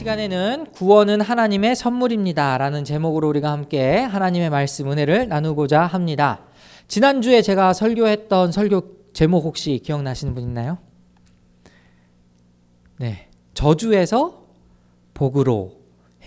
시간에는 구원은 하나님의 선물입니다 라는 제목으로 우리가 함께 하나님의 말씀 은혜를 나누고자 합니다. 지난주에 제가 설교했던 설교 제목 혹시 기억나시는 분 있나요? 네, 저주에서 복으로,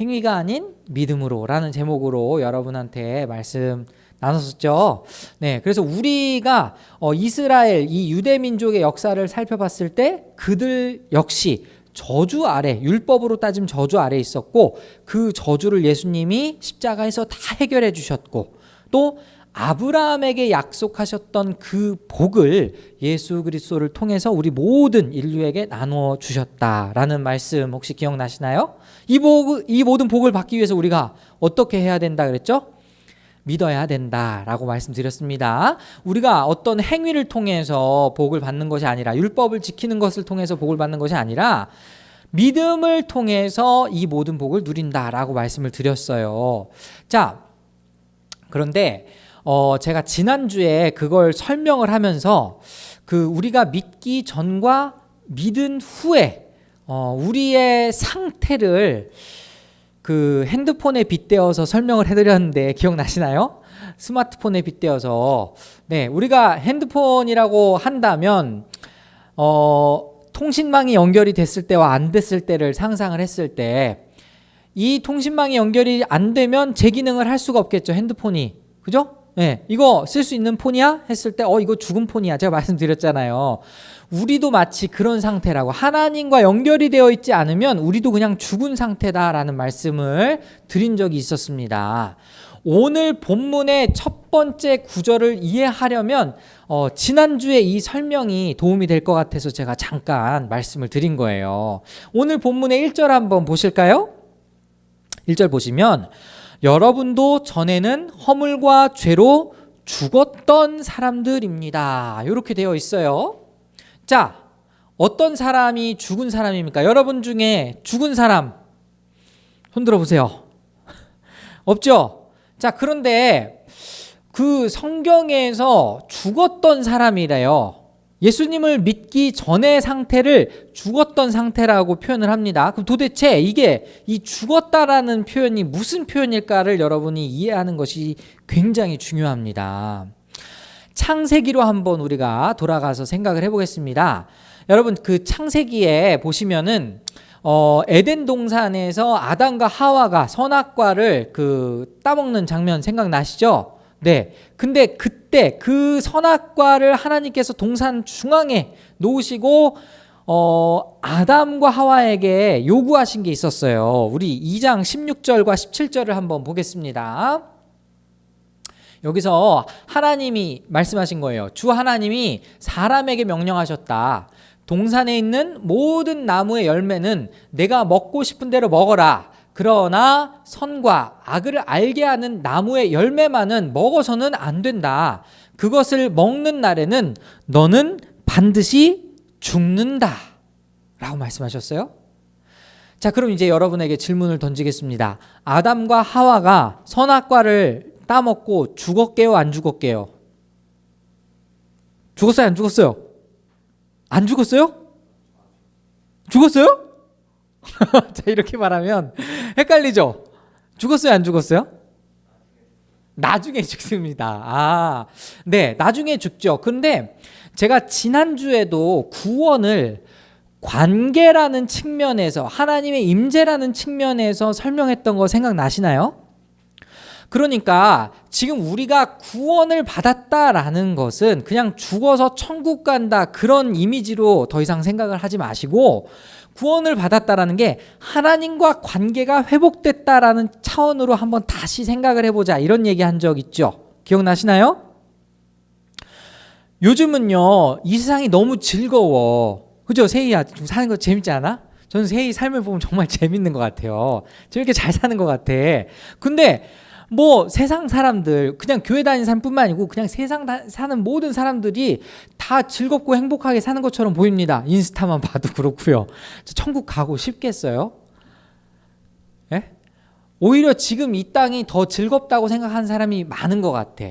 행위가 아닌 믿음으로 라는 제목으로 여러분한테 말씀 나눴었죠. 네, 그래서 우리가 이스라엘, 이 유대 민족의 역사를 살펴봤을 때 그들 역시 저주 아래, 율법으로 따지면 저주 아래 있었고, 그 저주를 예수님이 십자가에서 다 해결해 주셨고, 또 아브라함에게 약속하셨던 그 복을 예수 그리스도를 통해서 우리 모든 인류에게 나누어 주셨다라는 말씀 혹시 기억나시나요? 이 모든 복을 받기 위해서 우리가 어떻게 해야 된다 그랬죠? 믿어야 된다라고 말씀드렸습니다. 우리가 어떤 행위를 통해서 복을 받는 것이 아니라, 율법을 지키는 것을 통해서 복을 받는 것이 아니라 믿음을 통해서 이 모든 복을 누린다라고 말씀을 드렸어요. 자, 그런데 제가 지난주에 그걸 설명을 하면서 우리가 믿기 전과 믿은 후에 우리의 상태를 핸드폰에 빗대어서 설명을 해드렸는데 기억나시나요? 스마트폰에 빗대어서. 네, 우리가 핸드폰이라고 한다면 통신망이 연결이 됐을 때와 안 됐을 때를 상상을 했을 때, 이 통신망이 연결이 안 되면 제 기능을 할 수가 없겠죠, 핸드폰이. 그죠? 네, 이거 쓸 수 있는 폰이야? 했을 때 이거 죽은 폰이야. 제가 말씀드렸잖아요. 우리도 마치 그런 상태라고, 하나님과 연결이 되어 있지 않으면 우리도 그냥 죽은 상태다라는 말씀을 드린 적이 있었습니다. 오늘 본문의 첫 번째 구절을 이해하려면 지난주에 이 설명이 도움이 될 것 같아서 제가 잠깐 말씀을 드린 거예요. 오늘 본문의 1절 한번 보실까요? 1절 보시면, 여러분도 전에는 허물과 죄로 죽었던 사람들입니다. 이렇게 되어 있어요. 자, 어떤 사람이 죽은 사람입니까? 여러분 중에 죽은 사람 손 들어보세요. 없죠? 자, 그런데 그 성경에서 죽었던 사람이래요. 예수님을 믿기 전의 상태를 죽었던 상태라고 표현을 합니다. 그럼 도대체 이 죽었다라는 표현이 무슨 표현일까를 여러분이 이해하는 것이 굉장히 중요합니다. 창세기로 한번 우리가 돌아가서 생각을 해보겠습니다. 여러분, 그 창세기에 보시면은 에덴 동산에서 아담과 하와가 선악과를 따먹는 장면 생각나시죠? 네. 근데 그때 그 선악과를 하나님께서 동산 중앙에 놓으시고 아담과 하와에게 요구하신 게 있었어요. 우리 2장 16절과 17절을 한번 보겠습니다. 여기서 하나님이 말씀하신 거예요. 주 하나님이 사람에게 명령하셨다. 동산에 있는 모든 나무의 열매는 내가 먹고 싶은 대로 먹어라. 그러나 선과 악을 알게 하는 나무의 열매만은 먹어서는 안 된다. 그것을 먹는 날에는 너는 반드시 죽는다 라고 말씀하셨어요. 자, 그럼 이제 여러분에게 질문을 던지겠습니다. 아담과 하와가 선악과를 따먹고 죽었게요, 안 죽었게요? 죽었어요, 안 죽었어요? 안 죽었어요? 죽었어요? 자, 이렇게 말하면 헷갈리죠? 죽었어요, 안 죽었어요? 나중에 죽습니다. 네, 나중에 죽죠. 근데 제가 지난주에도 구원을 관계라는 측면에서, 하나님의 임재라는 측면에서 설명했던 거 생각나시나요? 그러니까 지금 우리가 구원을 받았다라는 것은 그냥 죽어서 천국 간다, 그런 이미지로 더 이상 생각을 하지 마시고, 구원을 받았다라는 게 하나님과 관계가 회복됐다라는 차원으로 한번 다시 생각을 해보자, 이런 얘기 한 적 있죠? 기억나시나요? 요즘은요, 이 세상이 너무 즐거워. 그죠? 세희야, 좀 사는 거 재밌지 않아? 저는 세희 삶을 보면 정말 재밌는 것 같아요. 재밌게 잘 사는 것 같아. 근데 세상 사람들, 그냥 교회 다니는 사람뿐만 아니고 그냥 세상 사는 모든 사람들이 다 즐겁고 행복하게 사는 것처럼 보입니다. 인스타만 봐도 그렇고요. 천국 가고 싶겠어요? 예? 오히려 지금 이 땅이 더 즐겁다고 생각하는 사람이 많은 것 같아.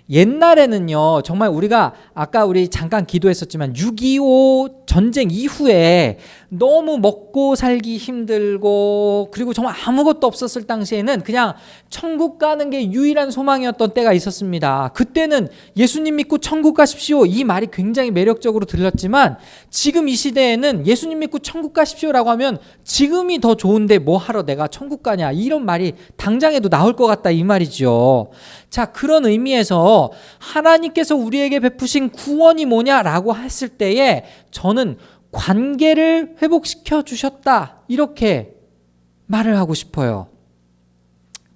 옛날에는요, 정말 우리가 아까 우리 잠깐 기도했었지만 6.25 전쟁 이후에 너무 먹고 살기 힘들고 그리고 정말 아무것도 없었을 당시에는 그냥 천국 가는 게 유일한 소망이었던 때가 있었습니다. 그때는 예수님 믿고 천국 가십시오, 이 말이 굉장히 매력적으로 들렸지만 지금 이 시대에는 예수님 믿고 천국 가십시오라고 하면 지금이 더 좋은데 뭐 하러 내가 천국 가냐, 이런 말이 당장에도 나올 것 같다, 이 말이죠. 자, 그런 의미에서 하나님께서 우리에게 베푸신 구원이 뭐냐라고 했을 때에 저는 관계를 회복시켜 주셨다, 이렇게 말을 하고 싶어요.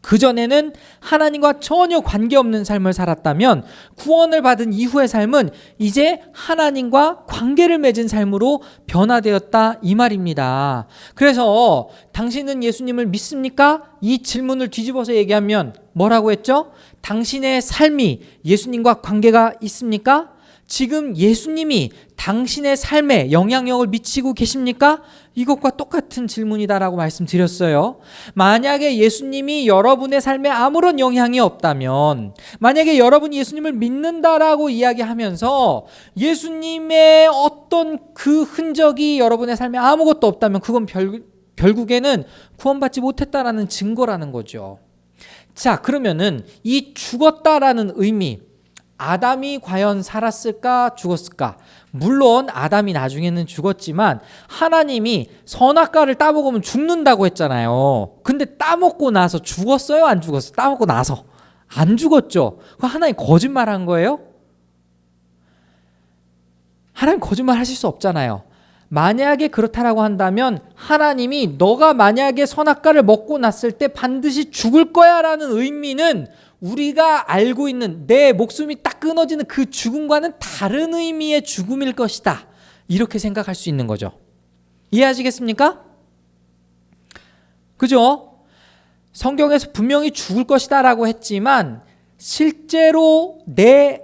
그전에는 하나님과 전혀 관계없는 삶을 살았다면 구원을 받은 이후의 삶은 이제 하나님과 관계를 맺은 삶으로 변화되었다, 이 말입니다. 그래서 당신은 예수님을 믿습니까? 이 질문을 뒤집어서 얘기하면 뭐라고 했죠? 당신의 삶이 예수님과 관계가 있습니까? 지금 예수님이 당신의 삶에 영향력을 미치고 계십니까? 이것과 똑같은 질문이다라고 말씀드렸어요. 만약에 예수님이 여러분의 삶에 아무런 영향이 없다면, 만약에 여러분이 예수님을 믿는다라고 이야기하면서 예수님의 어떤 그 흔적이 여러분의 삶에 아무것도 없다면 그건 결국에는 구원받지 못했다라는 증거라는 거죠. 자, 그러면은 이 죽었다라는 의미, 아담이 과연 살았을까 죽었을까? 물론 아담이 나중에는 죽었지만 하나님이 선악과를 따먹으면 죽는다고 했잖아요. 근데 따먹고 나서 죽었어요, 안 죽었어요? 따먹고 나서 안 죽었죠. 그럼 하나님 거짓말한 거예요? 하나님 거짓말 하실 수 없잖아요. 만약에 그렇다라고 한다면 하나님이 너가 만약에 선악과를 먹고 났을 때 반드시 죽을 거야 라는 의미는 우리가 알고 있는 내 목숨이 딱 끊어지는 그 죽음과는 다른 의미의 죽음일 것이다, 이렇게 생각할 수 있는 거죠. 이해하시겠습니까? 그죠? 성경에서 분명히 죽을 것이다 라고 했지만 실제로 내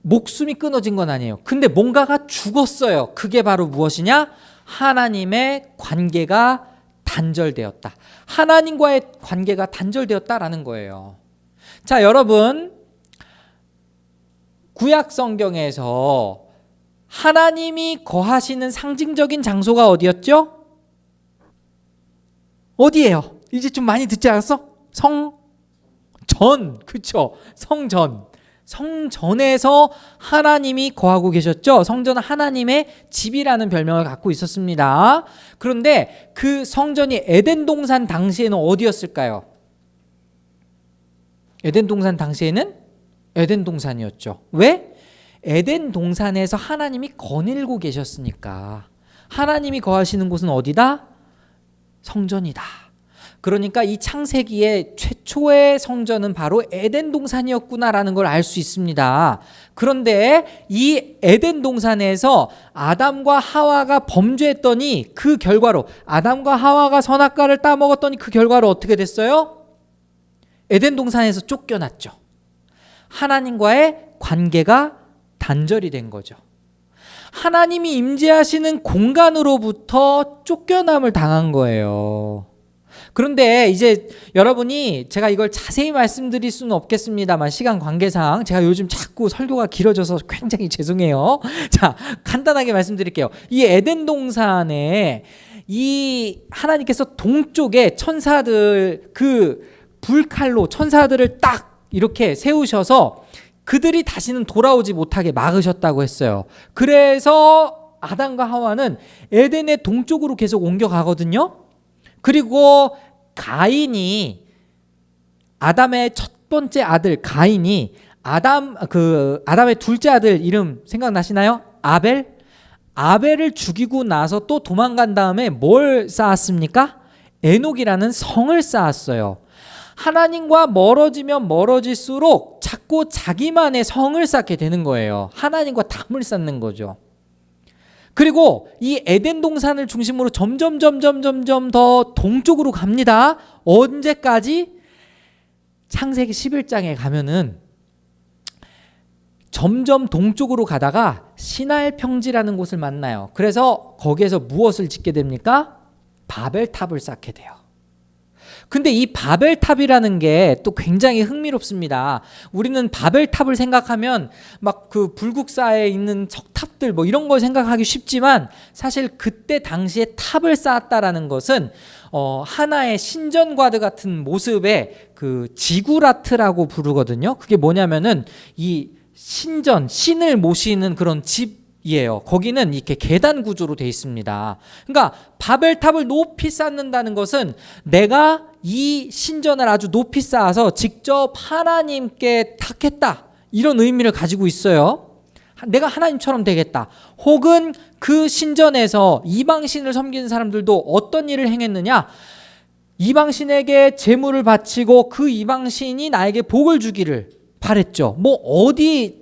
목숨이 끊어진 건 아니에요. 근데 뭔가가 죽었어요. 그게 바로 무엇이냐? 하나님의 관계가 단절되었다. 하나님과의 관계가 단절되었다라는 거예요. 자, 여러분, 구약 성경에서 하나님이 거하시는 상징적인 장소가 어디였죠? 어디예요? 이제 좀 많이 듣지 않았어? 성전, 그렇죠? 성전에서 하나님이 거하고 계셨죠. 성전은 하나님의 집이라는 별명을 갖고 있었습니다. 그런데 그 성전이 에덴 동산 당시에는 어디였을까요? 에덴 동산 당시에는 에덴 동산이었죠. 왜? 에덴 동산에서 하나님이 거닐고 계셨으니까. 하나님이 거하시는 곳은 어디다? 성전이다. 그러니까 이 창세기의 최초의 성전은 바로 에덴 동산이었구나라는 걸 알 수 있습니다. 그런데 이 에덴 동산에서 아담과 하와가 범죄했더니 그 결과로, 아담과 하와가 선악과를 따먹었더니 그 결과로 어떻게 됐어요? 에덴 동산에서 쫓겨났죠. 하나님과의 관계가 단절이 된 거죠. 하나님이 임재하시는 공간으로부터 쫓겨남을 당한 거예요. 그런데 이제 여러분이, 제가 이걸 자세히 말씀드릴 수는 없겠습니다만 시간 관계상 제가 요즘 자꾸 설교가 길어져서 굉장히 죄송해요. 자, 간단하게 말씀드릴게요. 이 에덴 동산에 이 하나님께서 동쪽에 천사들, 그 불칼로 천사들을 딱 이렇게 세우셔서 그들이 다시는 돌아오지 못하게 막으셨다고 했어요. 그래서 아담과 하와는 에덴의 동쪽으로 계속 옮겨가거든요. 그리고 가인이, 아담의 첫 번째 아들 가인이 아담의 둘째 아들 이름 생각나시나요? 아벨을 죽이고 나서 또 도망간 다음에 뭘 쌓았습니까? 에녹이라는 성을 쌓았어요. 하나님과 멀어지면 멀어질수록 자꾸 자기만의 성을 쌓게 되는 거예요. 하나님과 담을 쌓는 거죠. 그리고 이 에덴 동산을 중심으로 점점 더 동쪽으로 갑니다. 언제까지? 창세기 11장에 가면은 점점 동쪽으로 가다가 시날 평지라는 곳을 만나요. 그래서 거기에서 무엇을 짓게 됩니까? 바벨탑을 쌓게 돼요. 근데 이 바벨탑이라는 게 또 굉장히 흥미롭습니다. 우리는 바벨탑을 생각하면 막 그 불국사에 있는 석탑들 뭐 이런 걸 생각하기 쉽지만 사실 그때 당시에 탑을 쌓았다라는 것은 하나의 신전과도 같은 모습의 그 지구라트라고 부르거든요. 그게 뭐냐면은 이 신전, 신을 모시는 그런 집이에요. 거기는 이렇게 계단 구조로 되어 있습니다. 그러니까 바벨탑을 높이 쌓는다는 것은 내가 이 신전을 아주 높이 쌓아서 직접 하나님께 탁했다, 이런 의미를 가지고 있어요. 내가 하나님처럼 되겠다. 혹은 그 신전에서 이방신을 섬기는 사람들도 어떤 일을 행했느냐, 이방신에게 제물을 바치고 그 이방신이 나에게 복을 주기를 바랬죠. 뭐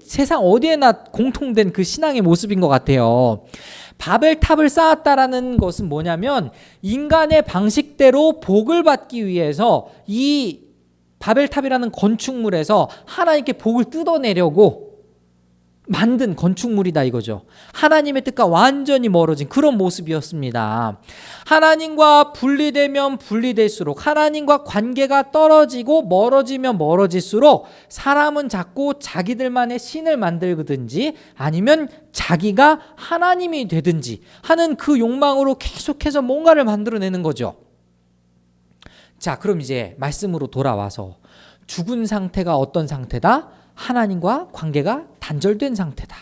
세상 어디에나 공통된 그 신앙의 모습인 것 같아요. 바벨탑을 쌓았다라는 것은 뭐냐면 인간의 방식대로 복을 받기 위해서 이 바벨탑이라는 건축물에서 하나님께 복을 뜯어내려고 만든 건축물이다 이거죠. 하나님의 뜻과 완전히 멀어진 그런 모습이었습니다. 하나님과 분리되면 분리될수록, 하나님과 관계가 떨어지고 멀어지면 멀어질수록 사람은 자꾸 자기들만의 신을 만들든지 아니면 자기가 하나님이 되든지 하는 그 욕망으로 계속해서 뭔가를 만들어내는 거죠. 자, 그럼 이제 말씀으로 돌아와서 죽은 상태가 어떤 상태다? 하나님과 관계가 단절된 상태다.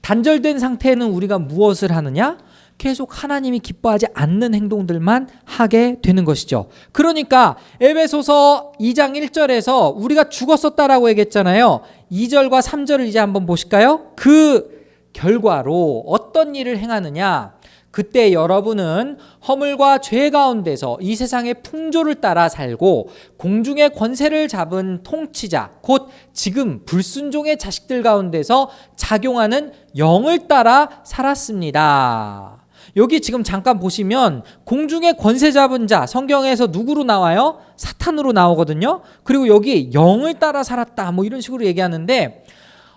단절된 상태에는 우리가 무엇을 하느냐? 계속 하나님이 기뻐하지 않는 행동들만 하게 되는 것이죠. 그러니까 에베소서 2장 1절에서 우리가 죽었었다라고 얘기했잖아요. 2절과 3절을 이제 한번 보실까요? 그 결과로 어떤 일을 행하느냐? 그때 여러분은 허물과 죄 가운데서 이 세상의 풍조를 따라 살고 공중의 권세를 잡은 통치자, 곧 지금 불순종의 자식들 가운데서 작용하는 영을 따라 살았습니다. 여기 지금 잠깐 보시면 공중의 권세 잡은 자, 성경에서 누구로 나와요? 사탄으로 나오거든요. 그리고 여기 영을 따라 살았다 뭐 이런 식으로 얘기하는데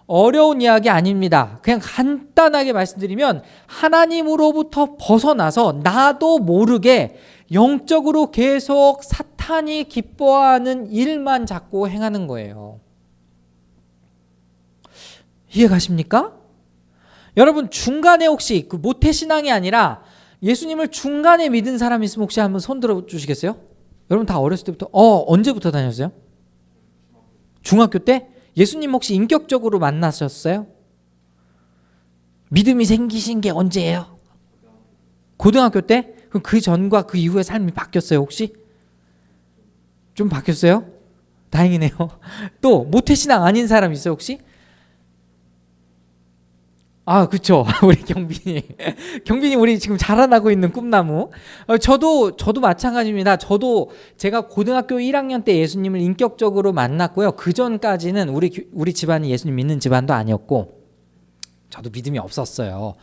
어려운 이야기 아닙니다. 그냥 간단하게 말씀드리면 하나님으로부터 벗어나서 나도 모르게 영적으로 계속 사탄이 기뻐하는 일만 자꾸 행하는 거예요. 이해가십니까? 여러분 중간에 혹시 그 모태신앙이 아니라 예수님을 중간에 믿은 사람 있으면 혹시 한번 손 들어 주시겠어요? 여러분 다 어렸을 때부터 언제부터 다녔어요? 중학교 때? 예수님 혹시 인격적으로 만나셨어요? 믿음이 생기신 게 언제예요? 고등학교 때? 그럼 그 전과 그 이후의 삶이 바뀌었어요 혹시? 좀 바뀌었어요? 다행이네요. 또 모태신앙 아닌 사람 있어요 혹시? 아, 그렇죠. 우리 경빈이 우리 지금 자라나고 있는 꿈나무. 저도 마찬가지입니다. 저도 제가 고등학교 1학년 때 예수님을 인격적으로 만났고요. 그 전까지는 우리 집안이 예수님 믿는 집안도 아니었고 저도 믿음이 없었어요.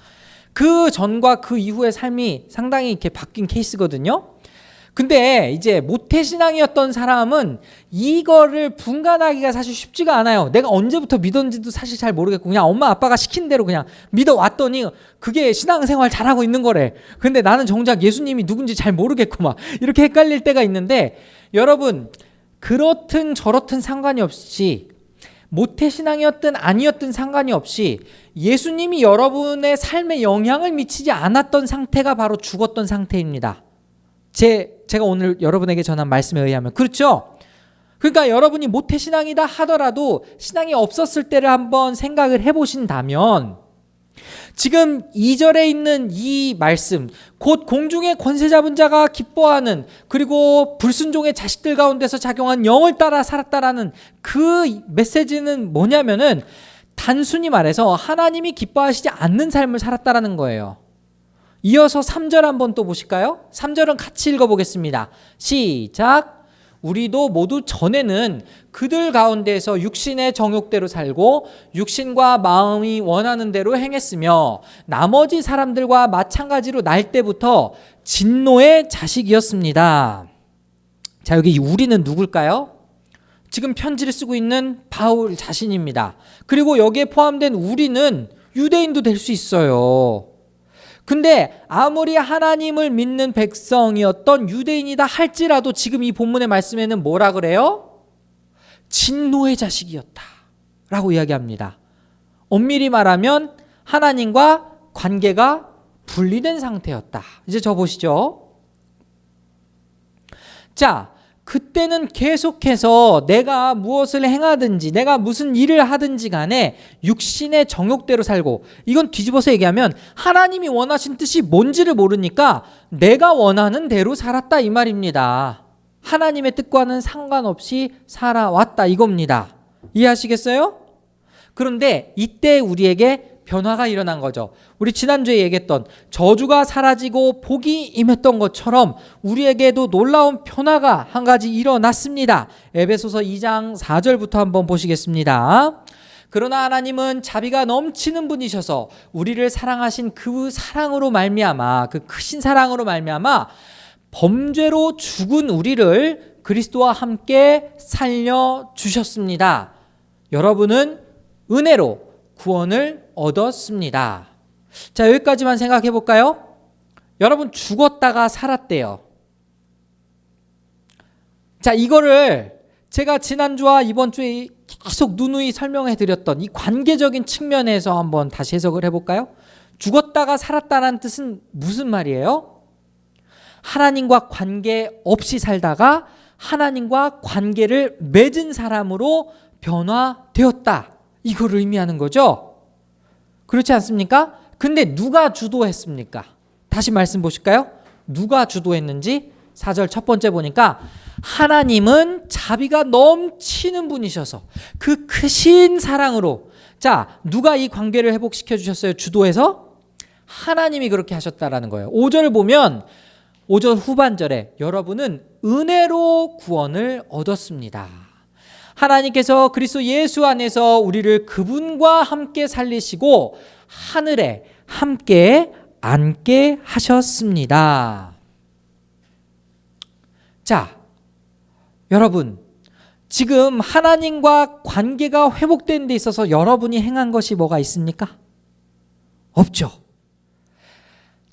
그 전과 그 이후의 삶이 상당히 이렇게 바뀐 케이스거든요. 근데 이제 모태신앙이었던 사람은 이거를 분간하기가 사실 쉽지가 않아요. 내가 언제부터 믿었는지도 사실 잘 모르겠고 그냥 엄마 아빠가 시킨 대로 그냥 믿어왔더니 그게 신앙생활 잘하고 있는 거래. 근데 나는 정작 예수님이 누군지 잘 모르겠고 막 이렇게 헷갈릴 때가 있는데 여러분 그렇든 저렇든 상관이 없이 모태신앙이었든 아니었든 상관이 없이 예수님이 여러분의 삶에 영향을 미치지 않았던 상태가 바로 죽었던 상태입니다. 제가 오늘 여러분에게 전한 말씀에 의하면 그렇죠? 그러니까 여러분이 모태신앙이다 하더라도 신앙이 없었을 때를 한번 생각을 해보신다면 지금 2절에 있는 이 말씀 곧 공중의 권세 잡은 자가 기뻐하는 그리고 불순종의 자식들 가운데서 작용한 영을 따라 살았다라는 그 메시지는 뭐냐면은 단순히 말해서 하나님이 기뻐하시지 않는 삶을 살았다라는 거예요. 이어서 3절 한번 또 보실까요? 3절은 같이 읽어보겠습니다. 시작. 우리도 모두 전에는 그들 가운데서 육신의 정욕대로 살고 육신과 마음이 원하는 대로 행했으며 나머지 사람들과 마찬가지로 날 때부터 진노의 자식이었습니다. 자, 여기 우리는 누굴까요? 지금 편지를 쓰고 있는 바울 자신입니다. 그리고 여기에 포함된 우리는 유대인도 될 수 있어요. 근데 아무리 하나님을 믿는 백성이었던 유대인이다 할지라도 지금 이 본문의 말씀에는 뭐라 그래요? 진노의 자식이었다 라고 이야기합니다. 엄밀히 말하면 하나님과 관계가 분리된 상태였다. 이제 저 보시죠. 자, 그때는 계속해서 내가 무엇을 행하든지 내가 무슨 일을 하든지 간에 육신의 정욕대로 살고, 이건 뒤집어서 얘기하면 하나님이 원하신 뜻이 뭔지를 모르니까 내가 원하는 대로 살았다 이 말입니다. 하나님의 뜻과는 상관없이 살아왔다 이겁니다. 이해하시겠어요? 그런데 이때 우리에게 변화가 일어난 거죠. 우리 지난주에 얘기했던 저주가 사라지고 복이 임했던 것처럼 우리에게도 놀라운 변화가 한 가지 일어났습니다. 에베소서 2장 4절부터 한번 보시겠습니다. 그러나 하나님은 자비가 넘치는 분이셔서 우리를 사랑하신 그 사랑으로 말미암아, 그 크신 사랑으로 말미암아 범죄로 죽은 우리를 그리스도와 함께 살려주셨습니다. 여러분은 은혜로 구원을 얻었습니다. 자, 여기까지만 생각해 볼까요? 여러분 죽었다가 살았대요. 자, 이거를 제가 지난주와 이번 주에 계속 누누이 설명해 드렸던 이 관계적인 측면에서 한번 다시 해석을 해볼까요? 죽었다가 살았다는 뜻은 무슨 말이에요? 하나님과 관계 없이 살다가 하나님과 관계를 맺은 사람으로 변화되었다, 이걸 의미하는 거죠. 그렇지 않습니까? 근데 누가 주도했습니까? 다시 말씀 보실까요? 누가 주도했는지 4절 첫 번째 보니까 하나님은 자비가 넘치는 분이셔서 그 크신 사랑으로, 자, 누가 이 관계를 회복시켜 주셨어요? 주도해서 하나님이 그렇게 하셨다라는 거예요. 5절을 보면 5절 후반절에 여러분은 은혜로 구원을 얻었습니다. 하나님께서 그리스도 예수 안에서 우리를 그분과 함께 살리시고 하늘에 함께 앉게 하셨습니다. 자, 여러분, 지금 하나님과 관계가 회복된 데 있어서 여러분이 행한 것이 뭐가 있습니까? 없죠.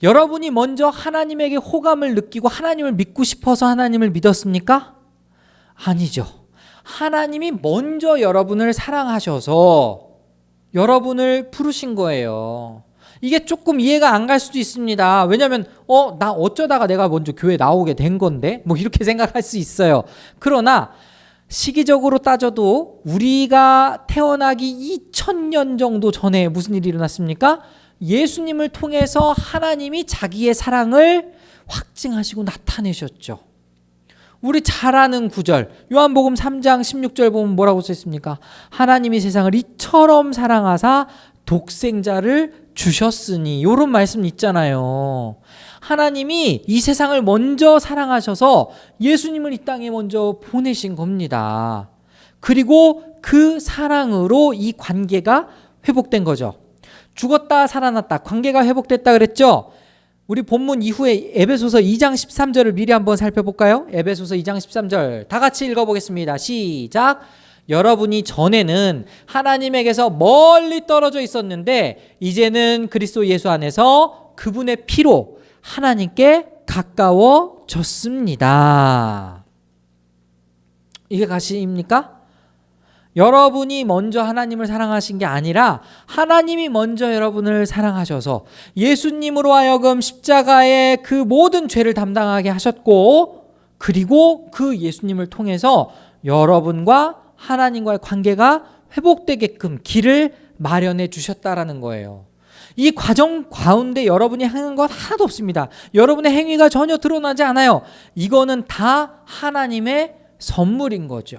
여러분이 먼저 하나님에게 호감을 느끼고 하나님을 믿고 싶어서 하나님을 믿었습니까? 아니죠. 하나님이 먼저 여러분을 사랑하셔서 여러분을 부르신 거예요. 이게 조금 이해가 안 갈 수도 있습니다. 왜냐하면 나 어쩌다가 내가 먼저 교회 나오게 된 건데 뭐 이렇게 생각할 수 있어요. 그러나 시기적으로 따져도 우리가 태어나기 2000년 정도 전에 무슨 일이 일어났습니까? 예수님을 통해서 하나님이 자기의 사랑을 확증하시고 나타내셨죠. 우리 잘 아는 구절, 요한복음 3장 16절 보면 뭐라고 써 있습니까? 하나님이 세상을 이처럼 사랑하사 독생자를 주셨으니, 이런 말씀 있잖아요. 하나님이 이 세상을 먼저 사랑하셔서 예수님을 이 땅에 먼저 보내신 겁니다. 그리고 그 사랑으로 이 관계가 회복된 거죠. 죽었다 살아났다, 관계가 회복됐다 그랬죠. 우리 본문 이후에 에베소서 2장 13절을 미리 한번 살펴볼까요? 에베소서 2장 13절 다 같이 읽어보겠습니다. 시작. 여러분이 전에는 하나님에게서 멀리 떨어져 있었는데 이제는 그리스도 예수 안에서 그분의 피로 하나님께 가까워졌습니다. 이게 가시입니까? 여러분이 먼저 하나님을 사랑하신 게 아니라 하나님이 먼저 여러분을 사랑하셔서 예수님으로 하여금 십자가의 그 모든 죄를 담당하게 하셨고, 그리고 그 예수님을 통해서 여러분과 하나님과의 관계가 회복되게끔 길을 마련해 주셨다라는 거예요. 이 과정 가운데 여러분이 하는 것 하나도 없습니다. 여러분의 행위가 전혀 드러나지 않아요. 이거는 다 하나님의 선물인 거죠.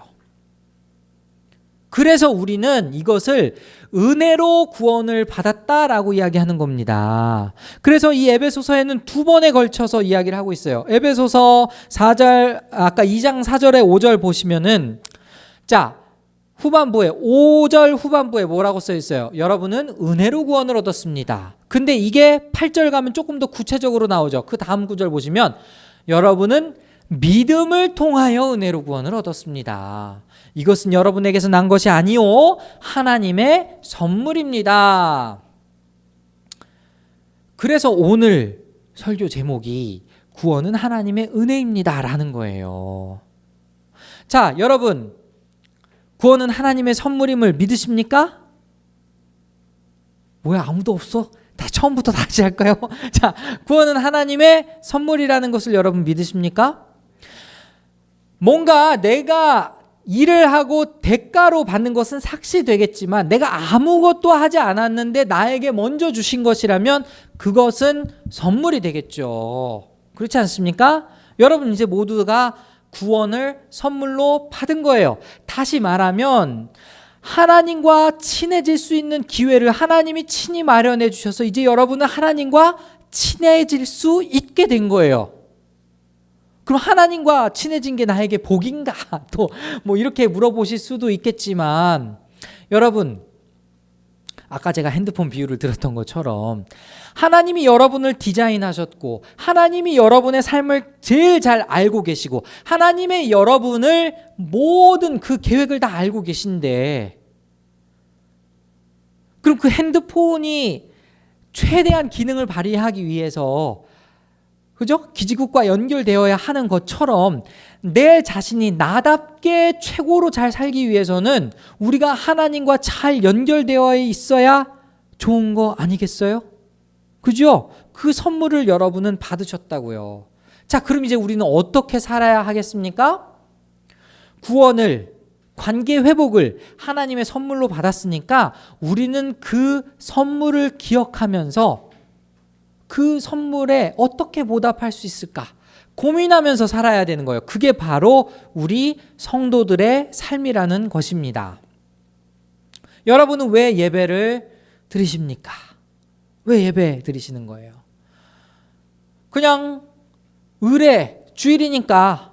그래서 우리는 이것을 은혜로 구원을 받았다라고 이야기하는 겁니다. 그래서 이 에베소서에는 두 번에 걸쳐서 이야기를 하고 있어요. 에베소서 4절, 아까 2장 4절에 5절 보시면은, 자, 후반부에 5절 후반부에 뭐라고 써 있어요? 여러분은 은혜로 구원을 얻었습니다. 근데 이게 8절 가면 조금 더 구체적으로 나오죠. 그 다음 구절 보시면 여러분은 믿음을 통하여 은혜로 구원을 얻었습니다. 이것은 여러분에게서 난 것이 아니요 하나님의 선물입니다. 그래서 오늘 설교 제목이 구원은 하나님의 은혜입니다 라는 거예요. 자, 여러분, 구원은 하나님의 선물임을 믿으십니까? 뭐야, 아무도 없어? 다 처음부터 다시 할까요? 자, 구원은 하나님의 선물이라는 것을 여러분 믿으십니까? 뭔가 내가 일을 하고 대가로 받는 것은 삭시되겠지만 내가 아무것도 하지 않았는데 나에게 먼저 주신 것이라면 그것은 선물이 되겠죠. 그렇지 않습니까? 여러분, 이제 모두가 구원을 선물로 받은 거예요. 다시 말하면 하나님과 친해질 수 있는 기회를 하나님이 친히 마련해 주셔서 이제 여러분은 하나님과 친해질 수 있게 된 거예요. 그럼 하나님과 친해진 게 나에게 복인가? 또 뭐 이렇게 물어보실 수도 있겠지만, 여러분, 아까 제가 핸드폰 비유를 들었던 것처럼 하나님이 여러분을 디자인하셨고 하나님이 여러분의 삶을 제일 잘 알고 계시고 하나님의 여러분을 모든 그 계획을 다 알고 계신데, 그럼 그 핸드폰이 최대한 기능을 발휘하기 위해서, 그죠? 기지국과 연결되어야 하는 것처럼 내 자신이 나답게 최고로 잘 살기 위해서는 우리가 하나님과 잘 연결되어 있어야 좋은 거 아니겠어요? 그죠? 그 선물을 여러분은 받으셨다고요. 자, 그럼 이제 우리는 어떻게 살아야 하겠습니까? 구원을, 관계 회복을 하나님의 선물로 받았으니까 우리는 그 선물을 기억하면서 그 선물에 어떻게 보답할 수 있을까 고민하면서 살아야 되는 거예요. 그게 바로 우리 성도들의 삶이라는 것입니다. 여러분은 왜 예배를 드리십니까? 왜 예배 드리시는 거예요? 그냥 의례, 주일이니까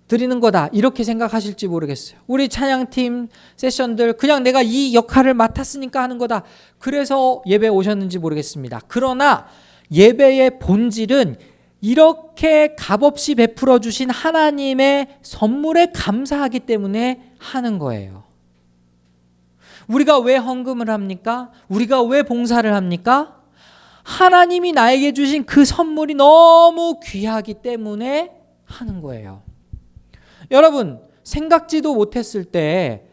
드리는 거다 이렇게 생각하실지 모르겠어요. 우리 찬양팀 세션들 그냥 내가 이 역할을 맡았으니까 하는 거다, 그래서 예배 오셨는지 모르겠습니다. 그러나 예배의 본질은 이렇게 값없이 베풀어 주신 하나님의 선물에 감사하기 때문에 하는 거예요. 우리가 왜 헌금을 합니까? 우리가 왜 봉사를 합니까? 하나님이 나에게 주신 그 선물이 너무 귀하기 때문에 하는 거예요. 여러분, 생각지도 못했을 때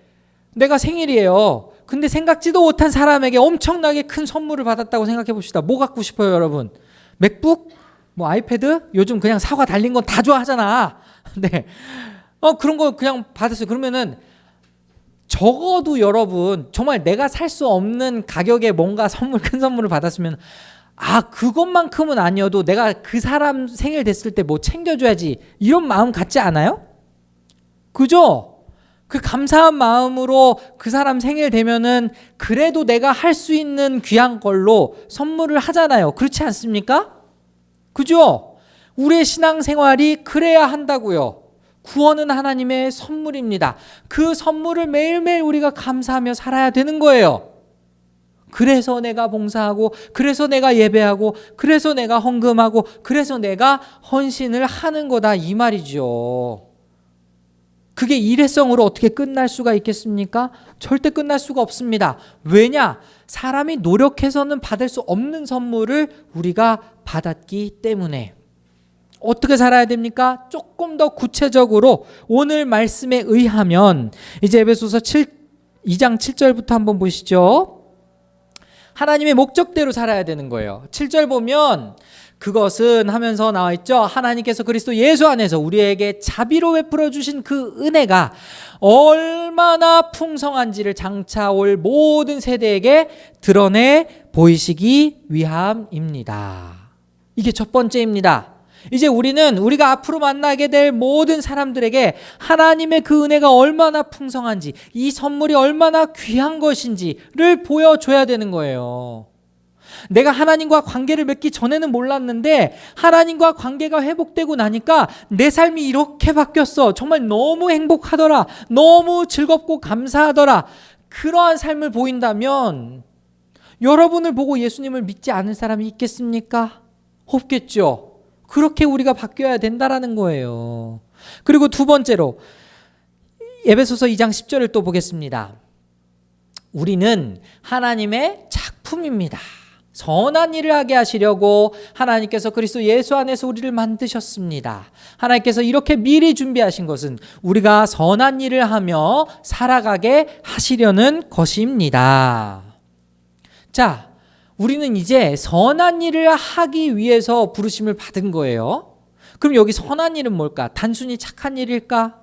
내가 생일이에요. 근데 생각지도 못한 사람에게 엄청나게 큰 선물을 받았다고 생각해 봅시다. 뭐 갖고 싶어요, 여러분? 맥북? 뭐 아이패드? 요즘 그냥 사과 달린 건 다 좋아하잖아. 네. 그런 거 그냥 받았어요. 그러면은 적어도 여러분 정말 내가 살 수 없는 가격에 뭔가 선물, 큰 선물을 받았으면 그것만큼은 아니어도 내가 그 사람 생일 됐을 때 뭐 챙겨줘야지 이런 마음 갖지 않아요? 그죠? 그 감사한 마음으로 그 사람 생일 되면은 그래도 내가 할 수 있는 귀한 걸로 선물을 하잖아요. 그렇지 않습니까? 그죠? 우리의 신앙생활이 그래야 한다고요. 구원은 하나님의 선물입니다. 그 선물을 매일매일 우리가 감사하며 살아야 되는 거예요. 그래서 내가 봉사하고, 그래서 내가 예배하고, 그래서 내가 헌금하고, 그래서 내가 헌신을 하는 거다 이 말이죠. 그게 일회성으로 어떻게 끝날 수가 있겠습니까? 절대 끝날 수가 없습니다. 왜냐? 사람이 노력해서는 받을 수 없는 선물을 우리가 받았기 때문에. 어떻게 살아야 됩니까? 조금 더 구체적으로 오늘 말씀에 의하면 이제 에베소서 2장 7절부터 한번 보시죠. 하나님의 목적대로 살아야 되는 거예요. 7절 보면 그것은 하면서 나와 있죠. 하나님께서 그리스도 예수 안에서 우리에게 자비로 베풀어 주신 그 은혜가 얼마나 풍성한지를 장차 올 모든 세대에게 드러내 보이시기 위함입니다. 이게 첫 번째입니다. 이제 우리가 앞으로 만나게 될 모든 사람들에게 하나님의 그 은혜가 얼마나 풍성한지, 이 선물이 얼마나 귀한 것인지를 보여줘야 되는 거예요. 내가 하나님과 관계를 맺기 전에는 몰랐는데 하나님과 관계가 회복되고 나니까 내 삶이 이렇게 바뀌었어. 정말 너무 행복하더라. 너무 즐겁고 감사하더라. 그러한 삶을 보인다면 여러분을 보고 예수님을 믿지 않을 사람이 있겠습니까? 없겠죠. 그렇게 우리가 바뀌어야 된다라는 거예요. 그리고 두 번째로 에베소서 2장 10절을 또 보겠습니다. 우리는 하나님의 작품입니다. 선한 일을 하게 하시려고 하나님께서 그리스도 예수 안에서 우리를 만드셨습니다. 하나님께서 이렇게 미리 준비하신 것은 우리가 선한 일을 하며 살아가게 하시려는 것입니다. 자, 우리는 이제 선한 일을 하기 위해서 부르심을 받은 거예요. 그럼 여기 선한 일은 뭘까? 단순히 착한 일일까?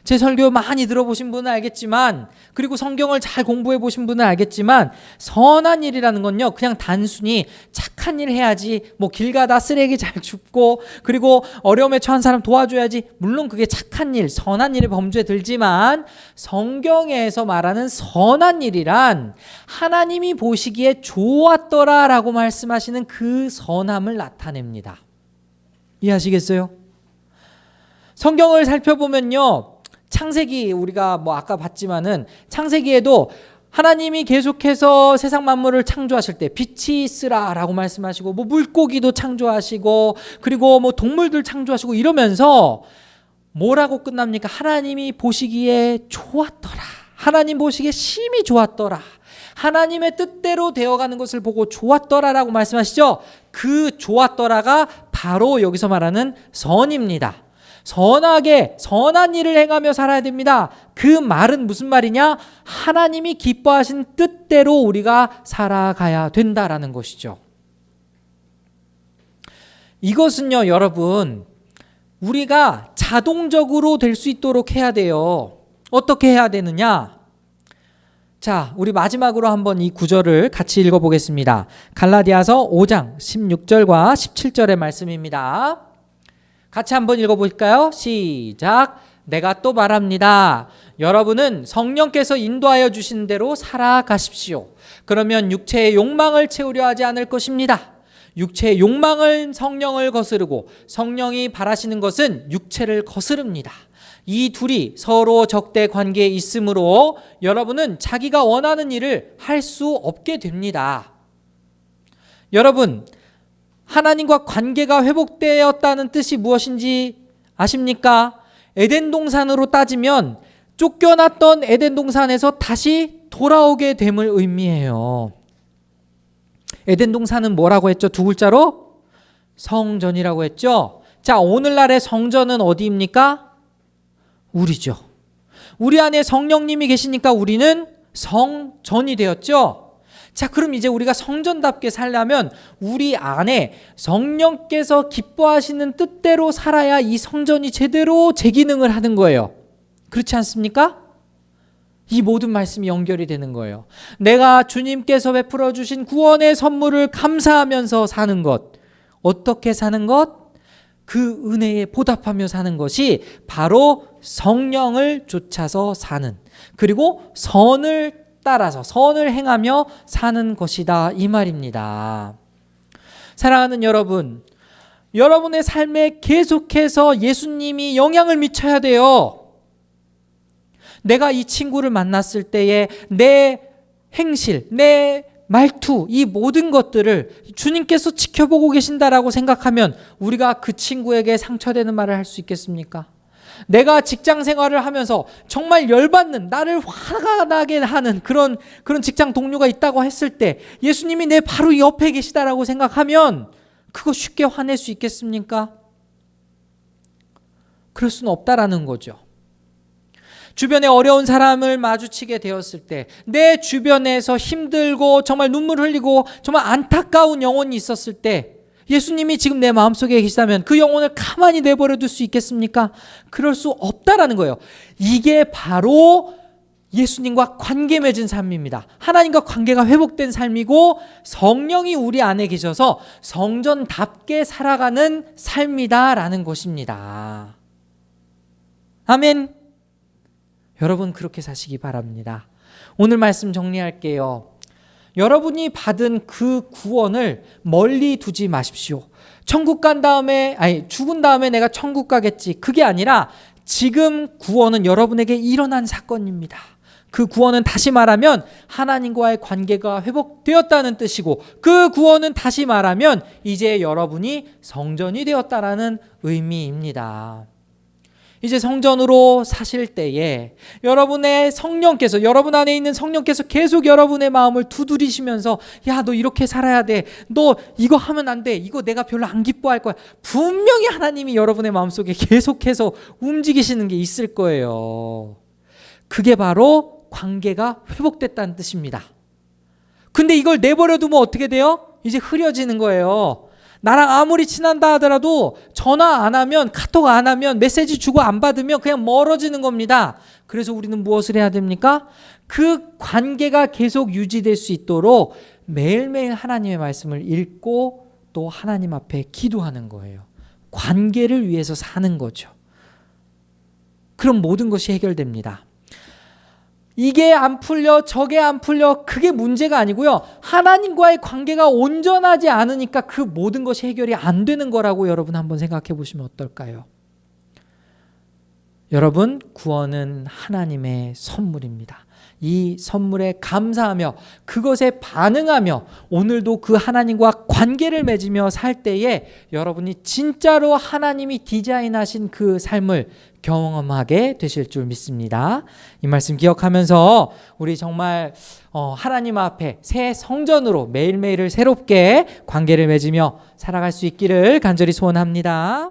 제 설교 많이 들어보신 분은 알겠지만, 그리고 성경을 잘 공부해 보신 분은 알겠지만, 선한 일이라는 건요, 그냥 단순히 착한 일 해야지, 뭐 길 가다 쓰레기 잘 줍고, 그리고 어려움에 처한 사람 도와줘야지, 물론 그게 착한 일, 선한 일의 범주에 들지만, 성경에서 말하는 선한 일이란 하나님이 보시기에 좋았더라 라고 말씀하시는 그 선함을 나타냅니다. 이해하시겠어요? 성경을 살펴보면요, 창세기 우리가 뭐 아까 봤지만은 창세기에도 하나님이 계속해서 세상 만물을 창조하실 때 빛이 있으라라고 말씀하시고, 뭐 물고기도 창조하시고, 그리고 뭐 동물들 창조하시고 이러면서 뭐라고 끝납니까? 하나님이 보시기에 좋았더라. 하나님 보시기에 심히 좋았더라. 하나님의 뜻대로 되어가는 것을 보고 좋았더라라고 말씀하시죠. 그 좋았더라가 바로 여기서 말하는 선입니다. 선하게 선한 일을 행하며 살아야 됩니다. 그 말은 무슨 말이냐? 하나님이 기뻐하신 뜻대로 우리가 살아가야 된다라는 것이죠. 이것은요, 여러분, 우리가 자동적으로 될 수 있도록 해야 돼요. 어떻게 해야 되느냐? 자, 우리 마지막으로 한번 이 구절을 같이 읽어보겠습니다. 갈라디아서 5장 16절과 17절의 말씀입니다. 같이 한번 읽어볼까요? 시작. 내가 또 말합니다. 여러분은 성령께서 인도하여 주신 대로 살아가십시오. 그러면 육체의 욕망을 채우려 하지 않을 것입니다. 육체의 욕망은 성령을 거스르고 성령이 바라시는 것은 육체를 거스릅니다. 이 둘이 서로 적대 관계에 있으므로 여러분은 자기가 원하는 일을 할 수 없게 됩니다. 여러분, 하나님과 관계가 회복되었다는 뜻이 무엇인지 아십니까? 에덴 동산으로 따지면 쫓겨났던 에덴 동산에서 다시 돌아오게 됨을 의미해요. 에덴 동산은 뭐라고 했죠? 두 글자로? 성전이라고 했죠? 자, 오늘날의 성전은 어디입니까? 우리죠. 우리 안에 성령님이 계시니까 우리는 성전이 되었죠? 자, 그럼 이제 우리가 성전답게 살려면 우리 안에 성령께서 기뻐하시는 뜻대로 살아야 이 성전이 제대로 제 기능을 하는 거예요. 그렇지 않습니까? 이 모든 말씀이 연결이 되는 거예요. 내가 주님께서 베풀어 주신 구원의 선물을 감사하면서 사는 것. 어떻게 사는 것? 그 은혜에 보답하며 사는 것이 바로 성령을 쫓아서 사는, 그리고 선을 따라서 선을 행하며 사는 것이다, 이 말입니다. 사랑하는 여러분, 여러분의 삶에 계속해서 예수님이 영향을 미쳐야 돼요. 내가 이 친구를 만났을 때에 내 행실, 내 말투, 이 모든 것들을 주님께서 지켜보고 계신다라고 생각하면 우리가 그 친구에게 상처되는 말을 할 수 있겠습니까? 내가 직장 생활을 하면서 정말 열받는, 나를 화가 나게 하는 그런 직장 동료가 있다고 했을 때 예수님이 내 바로 옆에 계시다라고 생각하면 그거 쉽게 화낼 수 있겠습니까? 그럴 수는 없다라는 거죠. 주변에 어려운 사람을 마주치게 되었을 때, 내 주변에서 힘들고 정말 눈물 흘리고 정말 안타까운 영혼이 있었을 때 예수님이 지금 내 마음속에 계시다면 그 영혼을 가만히 내버려 둘 수 있겠습니까? 그럴 수 없다라는 거예요. 이게 바로 예수님과 관계 맺은 삶입니다. 하나님과 관계가 회복된 삶이고 성령이 우리 안에 계셔서 성전답게 살아가는 삶이다라는 것입니다. 아멘. 여러분, 그렇게 사시기 바랍니다. 오늘 말씀 정리할게요. 여러분이 받은 그 구원을 멀리 두지 마십시오. 천국 간 다음에, 죽은 다음에 내가 천국 가겠지, 그게 아니라 지금 구원은 여러분에게 일어난 사건입니다. 그 구원은 다시 말하면 하나님과의 관계가 회복되었다는 뜻이고, 그 구원은 다시 말하면 이제 여러분이 성전이 되었다라는 의미입니다. 이제 성전으로 사실 때에 여러분의 성령께서, 여러분 안에 있는 성령께서 계속 여러분의 마음을 두드리시면서 야, 너 이렇게 살아야 돼. 너 이거 하면 안 돼. 이거 내가 별로 안 기뻐할 거야. 분명히 하나님이 여러분의 마음속에 계속해서 움직이시는 게 있을 거예요. 그게 바로 관계가 회복됐다는 뜻입니다. 근데 이걸 내버려 두면 어떻게 돼요? 이제 흐려지는 거예요. 나랑 아무리 친한다 하더라도 전화 안 하면, 카톡 안 하면, 메시지 주고 안 받으면 그냥 멀어지는 겁니다. 그래서 우리는 무엇을 해야 됩니까? 그 관계가 계속 유지될 수 있도록 매일매일 하나님의 말씀을 읽고 또 하나님 앞에 기도하는 거예요. 관계를 위해서 사는 거죠. 그럼 모든 것이 해결됩니다. 이게 안 풀려, 저게 안 풀려, 그게 문제가 아니고요. 하나님과의 관계가 온전하지 않으니까 그 모든 것이 해결이 안 되는 거라고 여러분 한번 생각해 보시면 어떨까요? 여러분, 구원은 하나님의 선물입니다. 이 선물에 감사하며 그것에 반응하며 오늘도 그 하나님과 관계를 맺으며 살 때에 여러분이 진짜로 하나님이 디자인하신 그 삶을 경험하게 되실 줄 믿습니다. 이 말씀 기억하면서 우리 정말 하나님 앞에 새 성전으로 매일매일을 새롭게 관계를 맺으며 살아갈 수 있기를 간절히 소원합니다.